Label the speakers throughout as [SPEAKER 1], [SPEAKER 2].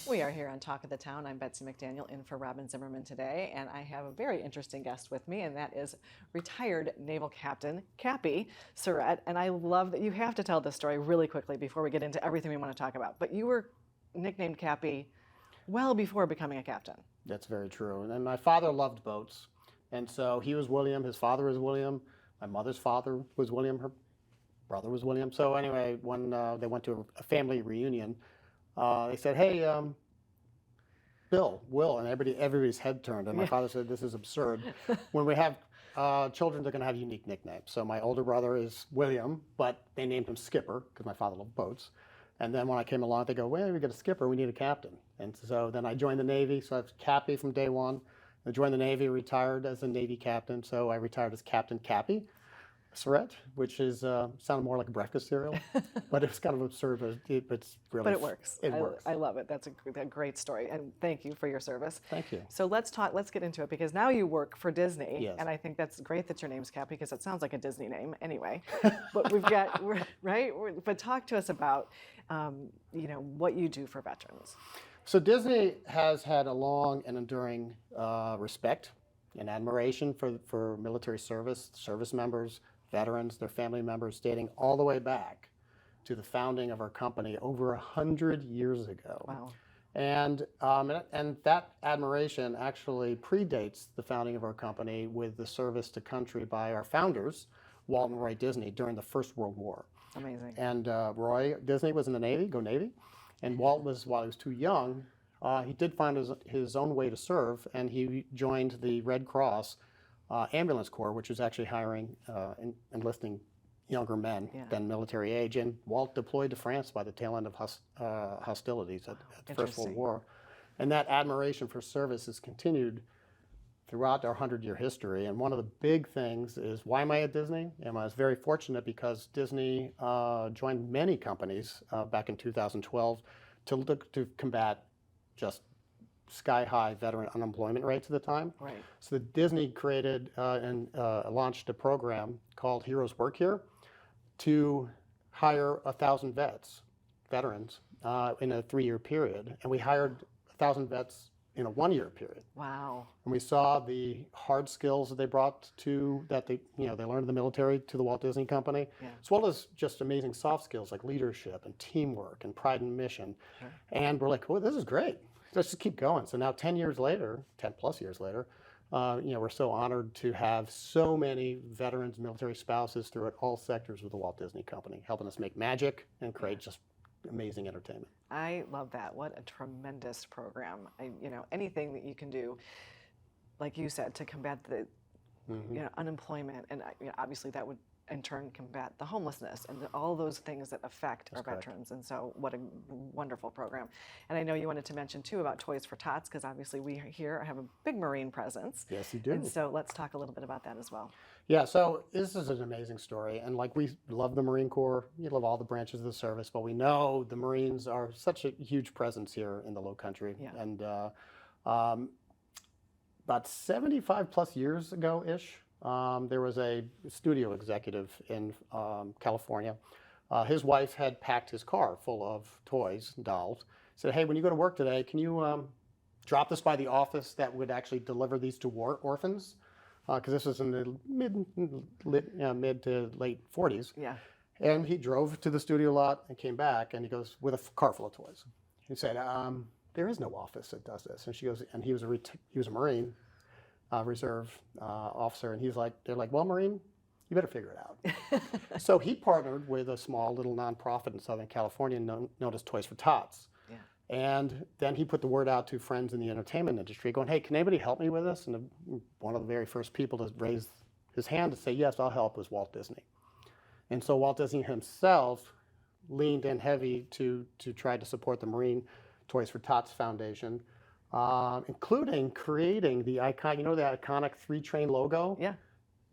[SPEAKER 1] We are here on Talk of the Town. I'm Betsy McDaniel in for Robin Zimmerman today, and I have a very interesting guest with me, and that is retired Naval Captain Cappy Surette. And I love that you have to tell this story really quickly before we get into everything we want to talk about. But you were nicknamed Cappy well before becoming a captain.
[SPEAKER 2] That's very true. And my father loved boats, and so he was William, his father was William, my mother's father was William, her brother was William. So anyway, when they went to a family reunion, they said, "Hey, Bill, Will," and everybody's head turned. And my father said, "This is absurd. When we have children, they're going to have unique nicknames." So my older brother is William, but they named him Skipper because my father loved boats. And then when I came along, they go, "Well, we got a skipper, we need a captain." And so then I joined the Navy. So I was Cappy from day one. I joined the Navy, retired as a Navy captain. So I retired as Captain Cappy Surette, which is sounded more like a breakfast cereal, but it's kind of absurd, but it's really.
[SPEAKER 1] But it works.
[SPEAKER 2] It works.
[SPEAKER 1] I love it. That's a great story, and thank you for your service.
[SPEAKER 2] Thank you.
[SPEAKER 1] So let's get into it, because now you work for Disney,
[SPEAKER 2] Yes.
[SPEAKER 1] and I think that's great that your name's Cappy, because it sounds like a Disney name anyway. But But talk to us about what you do for veterans.
[SPEAKER 2] So Disney has had a long and enduring respect and admiration for military service members, veterans, their family members, dating all the way back to the founding of our company over 100 years ago.
[SPEAKER 1] Wow.
[SPEAKER 2] And that admiration actually predates the founding of our company with the service to country by our founders, Walt and Roy Disney, during the First World War.
[SPEAKER 1] Amazing.
[SPEAKER 2] And Roy Disney was in the Navy, go Navy, and Walt was, while he was too young, he did find his own way to serve, and he joined the Red Cross Ambulance Corps, which was actually hiring and enlisting younger men than military age. And Walt deployed to France by the tail end of hostilities at the First World War. And that admiration for service has continued throughout our 100-year history. And one of the big things is, why am I at Disney? And I was very fortunate because Disney joined many companies back in 2012 to look to combat just sky-high veteran unemployment rates at the time.
[SPEAKER 1] Right.
[SPEAKER 2] So Disney created and launched a program called Heroes Work Here to hire 1,000 veterans in a 3-year period. And we hired 1,000 vets in a 1-year period.
[SPEAKER 1] Wow.
[SPEAKER 2] And we saw the hard skills that they brought that they learned in the military to the Walt Disney Company, as well as just amazing soft skills like leadership and teamwork and pride and mission.
[SPEAKER 1] Sure.
[SPEAKER 2] And we're like, "Oh, this is great. Let's just keep going." So now 10 plus years later, we're so honored to have so many veterans, military spouses throughout all sectors of the Walt Disney Company, helping us make magic and create just amazing entertainment.
[SPEAKER 1] I love that. What a tremendous program. Anything that you can do, like you said, to combat the unemployment, and obviously that would in turn combat the homelessness and all those things that affect our veterans. And so what a wonderful program. And I know you wanted to mention too about Toys for Tots, because obviously we here have a big Marine presence.
[SPEAKER 2] Yes, you do.
[SPEAKER 1] And so let's talk a little bit about that as well.
[SPEAKER 2] Yeah, so this is an amazing story. And we love the Marine Corps, we love all the branches of the service, but we know the Marines are such a huge presence here in the Lowcountry.
[SPEAKER 1] Yeah.
[SPEAKER 2] And about 75 plus years ago-ish, there was a studio executive in California. His wife had packed his car full of toys and dolls. Said, "Hey, when you go to work today, can you drop this by the office that would actually deliver these to orphans?" Because this was in the mid to late 40s.
[SPEAKER 1] Yeah.
[SPEAKER 2] And he drove to the studio lot and came back, and he goes with a car full of toys. He said, "There is no office that does this." And she goes, and he was a Marine. Reserve officer, and they're like, "Well, Marine, you better figure it out." So he partnered with a small little nonprofit in Southern California known as Toys for Tots.
[SPEAKER 1] Yeah.
[SPEAKER 2] And then he put the word out to friends in the entertainment industry going, "Hey, can anybody help me with this?" And one of the very first people to raise his hand to say, "Yes, I'll help," was Walt Disney. And so Walt Disney himself leaned in heavy to try to support the Marine Toys for Tots Foundation, including creating the iconic 3-train logo?
[SPEAKER 1] Yeah.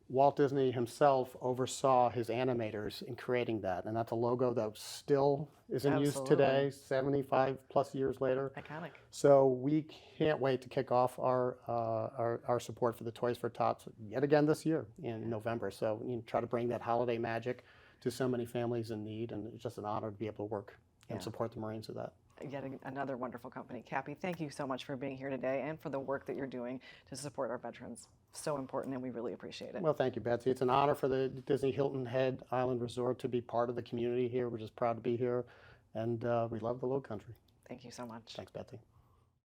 [SPEAKER 2] Walt Disney himself oversaw his animators in creating that, and that's a logo that still is in use today, 75 plus years later.
[SPEAKER 1] Iconic.
[SPEAKER 2] So we can't wait to kick off our support for the Toys for Tots yet again this year in November. So try to bring that holiday magic to so many families in need, and it's just an honor to be able to work and support the Marines with that.
[SPEAKER 1] Yet another wonderful company. Cappy, thank you so much for being here today and for the work that you're doing to support our veterans. So important, and we really appreciate it.
[SPEAKER 2] Well, thank you, Betsy. It's an honor for the Disney Hilton Head Island Resort to be part of the community here. We're just proud to be here, and we love the Lowcountry.
[SPEAKER 1] Thank you so much.
[SPEAKER 2] Thanks, Betsy.